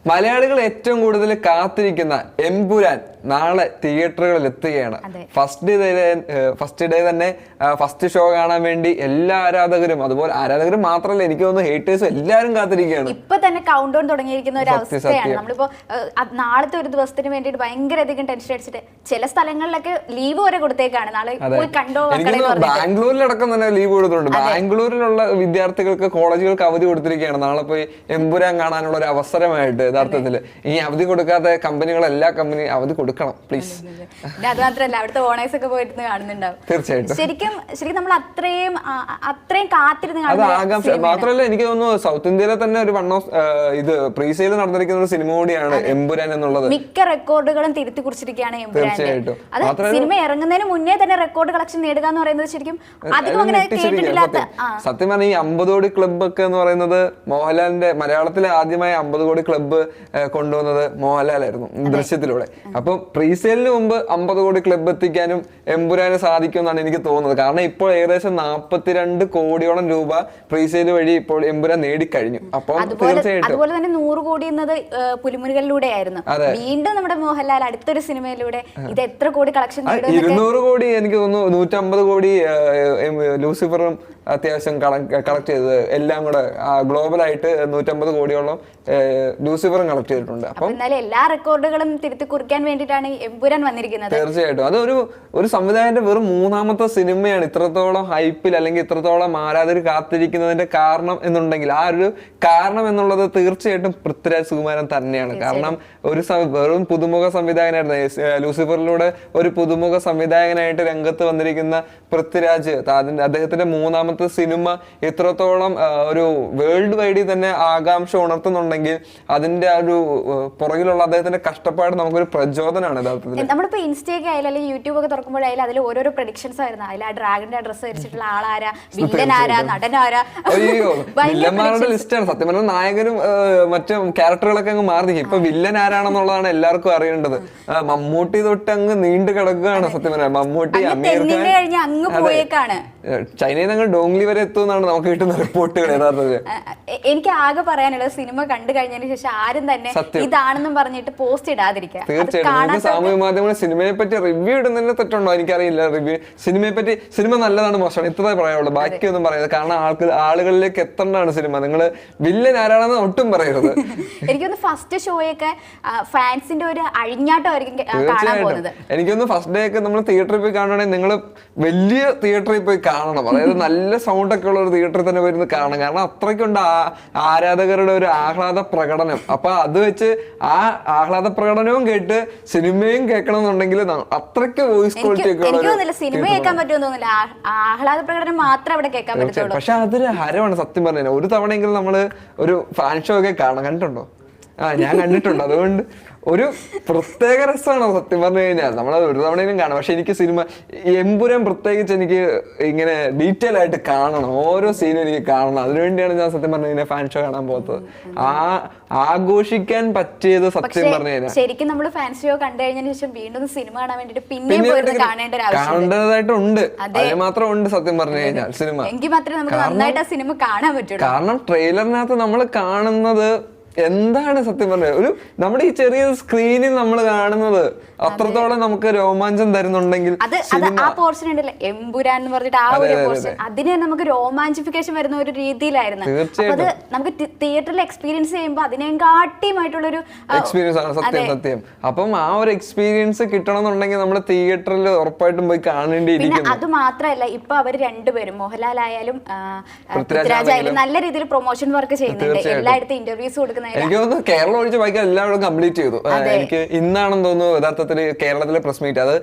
മലയാളികൾ ഏറ്റവും കൂടുതൽ കാത്തിരിക്കുന്ന എമ്പുരാൻ നാളെ തിയേറ്ററുകളിൽ എത്തുകയാണ്. ഫസ്റ്റ് ഡേ തന്നെ ഫസ്റ്റ് ഷോ കാണാൻ വേണ്ടി എല്ലാ ആരാധകരും, അതുപോലെ ആരാധകരും മാത്രമല്ല, എനിക്ക് തോന്നുന്നു ഹേറ്റേഴ്സും എല്ലാവരും കാത്തിരിക്കുകയാണ്. ഇപ്പൊ തന്നെ കൗണ്ട് ഡൗൺ തുടങ്ങിയിരിക്കുന്ന ഒരു അവസ്ഥയാണ്. നമ്മളിപ്പോ നാളത്തെ ഒരു ദിവസത്തിന് വേണ്ടിയിട്ട് ഭയങ്കര അധികം ടെൻഷൻ അടിച്ചിട്ട് ചില സ്ഥലങ്ങളിലൊക്കെ ലീവ് വരെ കൊടുത്തേക്കാണ്. നാളെ പോയി കണ്ടോ. ബാംഗ്ലൂരിലടക്കം തന്നെ ലീവ് കൊടുത്തിട്ടുണ്ട്. ബാംഗ്ലൂരിലുള്ള വിദ്യാർത്ഥികൾക്ക്, കോളേജുകൾക്ക് അവധി കൊടുത്തിരിക്കുകയാണ്. നാളെ പോയി എമ്പുരാൻ കാണാനുള്ള ഒരു അവസരമായിട്ട്. യഥാർത്ഥത്തില് ഈ അവധി കൊടുക്കാത്ത കമ്പനികൾ, എല്ലാ കമ്പനി അവധി കൊടുക്കണം പ്ലീസ്. അത് മാത്രമല്ല, അവിടുത്തെ ഓണേഴ്സ് ഒക്കെ പോയിട്ട് കാണുന്നുണ്ടാവും. തീർച്ചയായിട്ടും ശരിക്കും നമ്മൾ അത്രയും കാത്തിരുന്ന് മാത്രമല്ല, എനിക്ക് തോന്നുന്നു സൗത്ത് ഇന്ത്യയിലെ തന്നെ ഒരു ഇത് പ്രീ സെയിൽ നടന്നിരിക്കുന്ന ഒരു സിനിമ കൂടിയാണ് എമ്പുരാൻ എന്നുള്ളത്. മിക്ക റെക്കോർഡുകളും തിരുത്തി കുറിച്ചിരിക്കുകയാണ് എമ്പുരാൻ. അത് സിനിമ ഇറങ്ങുന്നതിന് മുന്നേ തന്നെ റെക്കോർഡ് കളക്ഷൻ നേടുക എന്ന് പറയുന്നത് ശരിക്കും അധികം അങ്ങനെ കേട്ടിട്ടില്ലാത്ത. സത്യം പറഞ്ഞാൽ ഈ 50 കോടി ക്ലബ് ഒക്കെ എന്ന് പറയുന്നത് മോഹൻലാലിന്റെ മലയാളത്തിലെ ആദ്യമായി 50 കോടി ക്ലബ്ബ് കൊണ്ടുവന്നത് മോഹൻലാലായിരുന്നു ദൃശ്യത്തിലൂടെ. അപ്പൊ പ്രീസെയിലിന് മുമ്പ് 50 കോടി ക്ലബ്ബ് എത്തിക്കാനും എമ്പുരാന് സാധിക്കുമെന്നാണ് എനിക്ക് തോന്നുന്നത്. കാരണം ഇപ്പോൾ ഏകദേശം 42 കോടിയോളം രൂപ പ്രീസെയിൽ വഴി ഇപ്പോൾ എമ്പുരാൻ നേടിക്കഴിഞ്ഞു. അപ്പോൾ തീർച്ചയായിട്ടും അതുപോലെ തന്നെ 100 കോടി എന്നത് പുലിമുരുകളിലൂടെ ആയിരുന്നു. വീണ്ടും നമ്മുടെ മോഹൻലാൽ അടുത്തൊരു സിനിമയിലൂടെ ഇത് എത്ര കോടി കളക്ഷൻ 200 കോടി എനിക്ക് തോന്നുന്നു 150 കോടി ലൂസിഫറും അത്യാവശ്യം കളക്ട് ചെയ്തത്. എല്ലാം കൂടെ ഗ്ലോബലായിട്ട് 150 കോടിയോളം ലൂസിഫറും കളക്ട് ചെയ്തിട്ടുണ്ട്. അപ്പം എല്ലാ റെക്കോർഡുകളും തിരുത്തി കുറിക്കാൻ വേണ്ടിയിട്ടാണ് എമ്പുരാൻ വന്നിരിക്കുന്നത്. തീർച്ചയായിട്ടും അത് ഒരു സംവിധായകന്റെ വെറും 3ാമത്തെ സിനിമയാണ് ഇത്രത്തോളം ഹൈപ്പിൽ അല്ലെങ്കിൽ ഇത്രത്തോളം ആരാധകർ കാത്തിരിക്കുന്നതിന്റെ കാരണം എന്നുണ്ടെങ്കിൽ ആ ഒരു കാരണം എന്നുള്ളത് തീർച്ചയായിട്ടും പൃഥ്വിരാജ് സുകുമാരൻ തന്നെയാണ്. കാരണം വെറും പുതുമുഖ സംവിധായകനായിരുന്നു. ലൂസിഫറിലൂടെ ഒരു പുതുമുഖ സംവിധായകനായിട്ട് രംഗത്ത് വന്നിരിക്കുന്ന പൃഥ്വിരാജ് അദ്ദേഹത്തിന്റെ 3ാമത്തെ സിനിമ ഇത്രത്തോളം ഒരു വേൾഡ് വൈഡിൽ തന്നെ ആകാംക്ഷ ഉണർത്തുന്നുണ്ടെങ്കിൽ അതിന്റെ ആ ഒരു പുറകിലുള്ള അദ്ദേഹത്തിന്റെ കഷ്ടപ്പാട് നമുക്കൊരു പ്രചോദനമാണ് യഥാർത്ഥത്തിൽ. നമ്മളിപ്പോ ഇൻസ്റ്റയൊക്കെ ആയാലും അല്ലെങ്കിൽ യൂട്യൂബ് ഒക്കെ തുറക്കുമ്പോഴായാലും അതിൽ ഓരോരോ പ്രഡിക്ഷൻസ് ആയിരുന്നു. അതിൽ ആ ഡ്രാഗന്റെ ഡ്രസ് ധരിച്ചിട്ടുള്ള ആളാരാ, വില്ലനാരാ, നടനാരാ, അയ്യോ വില്ലന്മാരുടെ ലിസ്റ്റാണ്. സത്യം പറഞ്ഞാൽ നായകനും മറ്റു ക്യാരക്ടറുകളൊക്കെ അങ്ങ് മാറി. ഇപ്പൊ വില്ലൻ ആരാണെന്നുള്ളതാണ് എല്ലാവർക്കും അറിയേണ്ടത്. മമ്മൂട്ടി തൊട്ട് അങ്ങ് നീണ്ടു കിടക്കുകയാണ്. സത്യം പറഞ്ഞാൽ മമ്മൂട്ടി, അമീർ ഖാൻ, ചൈനയിൽ ഞങ്ങൾ ഡോങ്ലി വരെ എത്തുമെന്നാണ് നമുക്ക് കിട്ടുന്ന റിപ്പോർട്ടുകൾ. യഥാർത്ഥത്തിൽ എനിക്ക് ആകെ പറയാനുള്ളത് സിനിമ കണ്ടു കഴിഞ്ഞതിന് ശേഷം ആരും തന്നെ ഇതാണെന്നും പറഞ്ഞിട്ട് പോസ്റ്റ് ഇടാതിരിക്കുക. തീർച്ചയായിട്ടും സാമൂഹ്യ മാധ്യമങ്ങളിൽ സിനിമയെ പറ്റി റിവ്യൂ ഇടുന്നതിന് തെറ്റുണ്ടോ എനിക്കറിയില്ല. സിനിമയെ പറ്റി സിനിമ നല്ലതാണ്, മോശമാണ്, ഇത്രേ പറയാനുള്ളൂ. ബാക്കിയൊന്നും പറയുന്നത്. കാരണം ആളുകളിലേക്ക് എത്തേണ്ടതാണ് സിനിമ. നിങ്ങൾ വില്ലൻ ആരാണെന്ന് ഒട്ടും പറയരുത്. എനിക്കൊന്ന് ഫസ്റ്റ് ഷോയൊക്കെ ഫാൻസിന്റെ ഒരു അഴിഞ്ഞാട്ടമായിരിക്കും കാണാൻ പോകുന്നത്. എനിക്കൊന്ന് ഫസ്റ്റ് ഡേ ഒക്കെ നമ്മൾ തിയേറ്ററിൽ പോയി കാണുകയാണെങ്കിൽ നിങ്ങൾ വലിയ തിയേറ്ററിൽ പോയി കാണണം. അതായത് നല്ല സൗണ്ട് ഒക്കെ ഉള്ള ഒരു തിയേറ്ററിൽ തന്നെ വരുന്നത് കാണണം. കാരണം അത്രയ്ക്കുണ്ട് ആരാധകരുടെ ഒരു ആഹ്ലാദ പ്രകടനം. അപ്പൊ അത് വെച്ച് ആ ആഹ്ലാദ പ്രകടനവും കേട്ട് സിനിമയും കേൾക്കണം എന്നുണ്ടെങ്കിൽ അത്രയ്ക്ക് വോയിസ് ക്വാളിറ്റി ഒക്കെ സിനിമ കേൾക്കാൻ പറ്റുമെന്ന് തോന്നില്ല. ആഹ്ലാദ പ്രകടനം മാത്രം അവിടെ കേൾക്കാൻ പറ്റുള്ളൂ. പക്ഷെ അതൊരു ഹരമാണ് സത്യം പറഞ്ഞാൽ. ഒരു തവണയെങ്കിലും നമ്മള് ഒരു ഫാൻ ഷോ ഒക്കെ കാണാൻ കണ്ടിട്ടുണ്ടോ? ഞാൻ കണ്ടിട്ടുണ്ട്. അതുകൊണ്ട് ഒരു പ്രത്യേക രസമാണ് സത്യം പറഞ്ഞു കഴിഞ്ഞാൽ. നമ്മൾ ഒരു തവണയും കാണാം. പക്ഷെ എനിക്ക് സിനിമ എമ്പുരാൻ പ്രത്യേകിച്ച് എനിക്ക് ഇങ്ങനെ ഡീറ്റെയിൽ ആയിട്ട് കാണണം. ഓരോ സീനും എനിക്ക് കാണണം. അതിനുവേണ്ടിയാണ് ഞാൻ സത്യം പറഞ്ഞു കഴിഞ്ഞാൽ ഫാൻ ഷോ കാണാൻ പോകുന്നത്. ആഘോഷിക്കാൻ പറ്റിയത് സത്യം പറഞ്ഞു കഴിഞ്ഞാൽ ശരിക്കും നമ്മൾ ഫാൻ ഷോ കണ്ടു കഴിഞ്ഞതിന് ശേഷം വീണ്ടും സിനിമ കാണാൻ വേണ്ടിട്ട് കാണേണ്ടതായിട്ടുണ്ട്. അതിന് മാത്രം ഉണ്ട് സത്യം പറഞ്ഞു കഴിഞ്ഞാൽ സിനിമ. എങ്കിൽ മാത്രമേ നമുക്ക് നന്നായിട്ട് ആ സിനിമ കാണാൻ പറ്റുള്ളൂ. കാരണം ട്രെയിലറിനകത്ത് നമ്മൾ കാണുന്നത് എന്താണ് സത്യം പറഞ്ഞത്, ഒരു നമ്മുടെ ഈ ചെറിയ സ്ക്രീനിൽ നമ്മൾ കാണുന്നത് അത്രത്തോളം നമുക്ക് രോമാഞ്ചം തരുന്നുണ്ടെങ്കിൽ ആ പോർഷൻ ഉണ്ടല്ലോ എമ്പുരാൻ എന്ന് പറഞ്ഞിട്ട് ആ ഒരു പോർഷൻ അതിന് നമുക്ക് രോമാഞ്ചിഫിക്കേഷൻ വരുന്ന ഒരു രീതിയിലായിരുന്നു. അത് നമുക്ക് തിയേറ്ററിൽ എക്സ്പീരിയൻസ് ചെയ്യുമ്പോൾ അതിനെക്കാട്ടിയുമായിട്ടുള്ളൊരു എക്സ്പീരിയൻസ് ആണ് സത്യം സത്യം. അപ്പം ആ ഒരു എക്സ്പീരിയൻസ് കിട്ടണമെന്നുണ്ടെങ്കിൽ നമ്മൾ തിയേറ്ററിൽ ഉറപ്പായിട്ടും പോയി കാണേണ്ടിയിരിക്കുന്നു. അത് മാത്രമല്ല ഇപ്പൊ അവർ രണ്ടുപേരും മോഹൻലാൽ ആയാലും പൃഥ്വിരാജ് ആയാലും നല്ല രീതിയിൽ പ്രൊമോഷൻ വർക്ക് ചെയ്യുന്നുണ്ട്. എല്ലായിടത്തും ഇന്റർവ്യൂസ് കൊടുക്കുന്നത് എനിക്ക് തോന്നുന്നു കേരളം ഒഴിച്ച് ബാക്കി എല്ലാവരും കംപ്ലീറ്റ് ചെയ്തു. എനിക്ക് ഇന്നാണെന്ന് തോന്നുന്നു യഥാർത്ഥത്തിൽ കേരളത്തിലെ പ്രസ് മീറ്റ്. അത്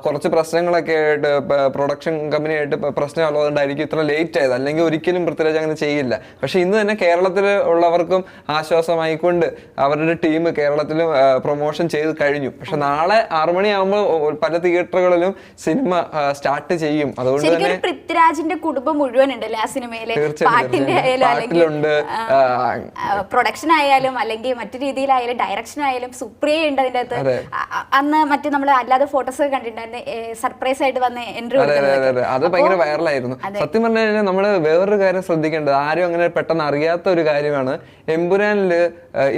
കുറച്ച് പ്രശ്നങ്ങളൊക്കെ ആയിട്ട് പ്രൊഡക്ഷൻ കമ്പനിയായിട്ട് പ്രശ്നം ഉള്ളതുകൊണ്ടായിരിക്കും ഇത്ര ലേറ്റ് ആയത്. അല്ലെങ്കിൽ ഒരിക്കലും പൃഥ്വിരാജ് അങ്ങനെ ചെയ്യില്ല. പക്ഷെ ഇന്ന് തന്നെ കേരളത്തിൽ ഉള്ളവർക്കും ആശ്വാസമായിക്കൊണ്ട് അവരുടെ ടീം കേരളത്തിലും പ്രൊമോഷൻ ചെയ്ത് കഴിഞ്ഞു. പക്ഷെ നാളെ 6 മണിയാകുമ്പോൾ പല തിയേറ്ററുകളിലും സിനിമ സ്റ്റാർട്ട് ചെയ്യും. അതുകൊണ്ട് തന്നെ പൃഥ്വിരാജിന്റെ കുടുംബം മുഴുവൻ ഉണ്ടല്ലോ ആ സിനിമയില്. പാട്ടിലുണ്ട്, പ്രൊഡക്ഷൻ ആയാലും അല്ലെങ്കിൽ മറ്റു രീതിയിലായാലും ഡയറക്ഷൻ ആയാലും സുപ്രിയ ഉണ്ട് അതിന്റെ അകത്ത്. അന്ന് മറ്റു നമ്മൾ അല്ലാതെ ഫോട്ടോസ് ഒക്കെ കണ്ടിട്ടുണ്ടായിരുന്നു സർപ്രൈസ് ആയിട്ട് വന്ന് എൻട്രി. അത് ഭയങ്കര വൈറലായിരുന്നു. സത്യം പറഞ്ഞു കഴിഞ്ഞാൽ നമ്മള് വേറൊരു കാര്യം ശ്രദ്ധിക്കേണ്ടത്, ആരും അങ്ങനെ പെട്ടെന്ന് അറിയാത്ത ഒരു കാര്യമാണ്, എമ്പുരാനില്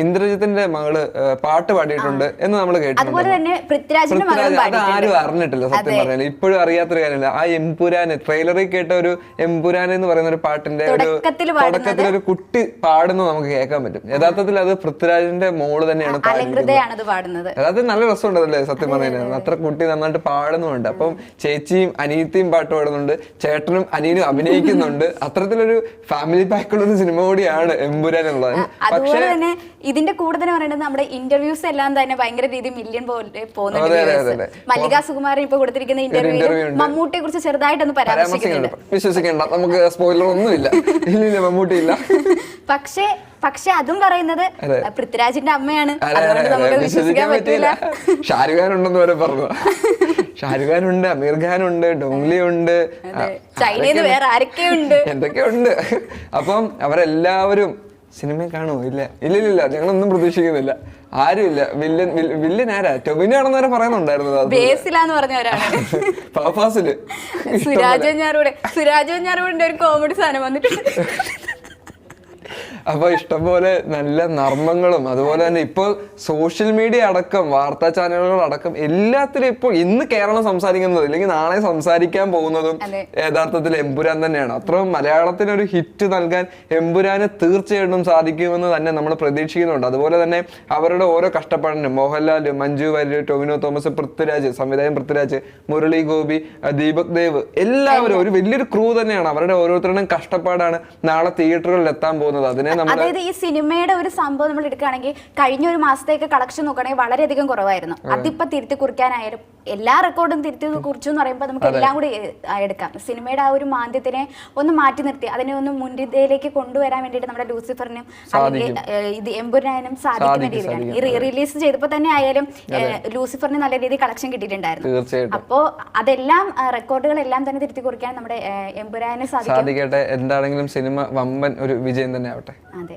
ഇന്ദ്രജിത്തിന്റെ മകള് പാട്ട് പാടിയിട്ടുണ്ട് എന്ന് നമ്മൾ കേട്ടിട്ടുണ്ട്. അതുപോലെ തന്നെ പൃഥ്വിരാജിന്റെ മകളും അത് ആരും അറിഞ്ഞിട്ടില്ല സത്യം പറഞ്ഞാൽ. ഇപ്പോഴും അറിയാത്തൊരു കാര്യമില്ല. ആ എമ്പുരാന് ട്രെയിലറിൽ കേട്ട ഒരു എമ്പുരാൻ എന്ന് പറയുന്ന ഒരു പാട്ടിന്റെ ഒരു തുടക്കത്തിൽ ഒരു കുട്ടി പാടുന്നത് നമുക്ക് കേൾക്കാൻ പറ്റും. യഥാർത്ഥത്തിൽ അത് പൃഥ്വിരാജിന്റെ മോള് തന്നെയാണ് പാടുന്നത്. അതായത് നല്ല രസമുണ്ടല്ലേ സത്യം പറഞ്ഞാൽ. അത്ര കുട്ടി നന്നായിട്ട് പാടുന്നുണ്ട്. അപ്പം ചേച്ചിയും അനിയത്തിയും പാട്ട് പാടുന്നുണ്ട്, ചേട്ടനും അനിയനും അഭിനയിക്കുന്നുണ്ട്. അത്തരത്തിലൊരു ഫാമിലി പാക്കുള്ള ഒരു സിനിമ കൂടിയാണ് എമ്പുരാൻ എന്നുള്ളത്. അതുപോലെ തന്നെ ഇതിന്റെ കൂടെ തന്നെ പറയുന്നത് നമ്മുടെ ഇന്റർവ്യൂസ് എല്ലാം തന്നെ ഭയങ്കര രീതിയിൽ മില്യൺ പോലെ പോകുന്നുണ്ട്. മല്ലിക സുകുമാരൻ ഇപ്പൊ കൊടുത്തിരിക്കുന്ന ഇന്റർവ്യൂവിൽ മമ്മൂട്ടിയെ കുറിച്ച് ചെറുതായിട്ടൊന്ന് പരാമർശിക്കുന്നുണ്ട്. വിശ്വസിക്കേണ്ട, നമുക്ക് സ്പോയിലർ ഒന്നുമില്ല. ഇല്ല, മമ്മൂട്ടി ഇല്ല. പക്ഷെ അതും പറയുന്നത് പൃഥ്വിരാജിന്റെ അമ്മയാണ്. അതുകൊണ്ട് നമുക്ക് വിശ്വസിക്കാൻ പറ്റില്ല. ഷാരൂഖ് ഖാൻ ഉണ്ടെന്ന് വരെ പറഞ്ഞു. ഷാരൂഖ് ഖാൻ ഉണ്ട്, അമീർ ഖാൻ ഉണ്ട്, ഡോങ്ലി ഉണ്ട്, ചൈനയിൽ വേറെ ആരൊക്കെയുണ്ട്, എന്തൊക്കെയുണ്ട്. അപ്പം അവരെല്ലാവരും സിനിമ കാണുമോ? ഇല്ല, ഞങ്ങളൊന്നും പ്രതീക്ഷിക്കുന്നില്ല. ആരുമില്ല. വില്ലൻ ആരാ? ടൊവിനാണെന്ന് വരെ പറയുന്നുണ്ടായിരുന്നു. സുരാജ് വെഞ്ഞാറൂടെ ഒരു കോമഡി സാധനം വന്നിട്ടുണ്ട്. അപ്പൊ ഇഷ്ടംപോലെ നല്ല നർമ്മങ്ങളും അതുപോലെ തന്നെ ഇപ്പോൾ സോഷ്യൽ മീഡിയ അടക്കം വാർത്താ ചാനലുകൾ അടക്കം എല്ലാത്തിലും ഇപ്പോൾ ഇന്ന് കേരളം സംസാരിക്കുന്നത് അല്ലെങ്കിൽ നാളെ സംസാരിക്കാൻ പോകുന്നതും യഥാർത്ഥത്തിൽ എമ്പുരാൻ തന്നെയാണ്. അത്രയും മലയാളത്തിനൊരു ഹിറ്റ് നൽകാൻ എമ്പുരാന് തീർച്ചയായിട്ടും സാധിക്കുമെന്ന് തന്നെ നമ്മൾ പ്രതീക്ഷിക്കുന്നുണ്ട്. അതുപോലെ തന്നെ അവരുടെ ഓരോ കഷ്ടപ്പാടിനും മോഹൻലാൽ, മഞ്ജു വാര്യർ, ടൊവിനോ തോമസ്, പൃഥ്വിരാജ്, സംവിധായകൻ പൃഥ്വിരാജ്, മുരളി ഗോപി, ദീപക് ദേവ്, എല്ലാവരും ഒരു വലിയൊരു ക്രൂ തന്നെയാണ്. അവരുടെ ഓരോരുത്തരുടെയും കഷ്ടപ്പാടാണ് നാളെ തിയേറ്ററുകളിൽ എത്താൻ പോകുന്നത്. അതായത് ഈ സിനിമയുടെ ഒരു സംഭവം നമ്മൾ എടുക്കുകയാണെങ്കിൽ കഴിഞ്ഞ ഒരു മാസത്തേക്ക് കളക്ഷൻ നോക്കുകയാണെങ്കിൽ വളരെയധികം കുറവായിരുന്നു. അതിപ്പോ തിരുത്തി കുറിക്കാനായാലും എല്ലാ റെക്കോർഡും തിരുത്തി കുറിച്ചു എന്ന് പറയുമ്പോൾ നമുക്ക് എല്ലാം കൂടി എടുക്കാം. സിനിമയുടെ ആ ഒരു മാന്ദ്യത്തിനെ ഒന്ന് മാറ്റി നിർത്തി അതിനെ ഒന്ന് മുൻനിരയിലേക്ക് കൊണ്ടുവരാൻ വേണ്ടിയിട്ട് നമ്മുടെ ലൂസിഫറിനും അല്ലെങ്കിൽ ഇത് എമ്പുരാനും സാധിക്കുന്ന രീതിയിലാണ്. ഈ റീ റിലീസ് ചെയ്തപ്പോൾ തന്നെ ആയാലും ലൂസിഫറിന് നല്ല രീതിയിൽ കളക്ഷൻ കിട്ടിയിട്ടുണ്ടായിരുന്നു. അപ്പോ അതെല്ലാം റെക്കോർഡുകളെല്ലാം തന്നെ തിരുത്തി കുറിക്കാൻ നമ്മുടെ എമ്പുരാന് സാധിക്കട്ടെ. എന്താണെങ്കിലും സിനിമ വമ്പൻ ഒരു വിജയം തന്നെ ആവട്ടെ. അതെ.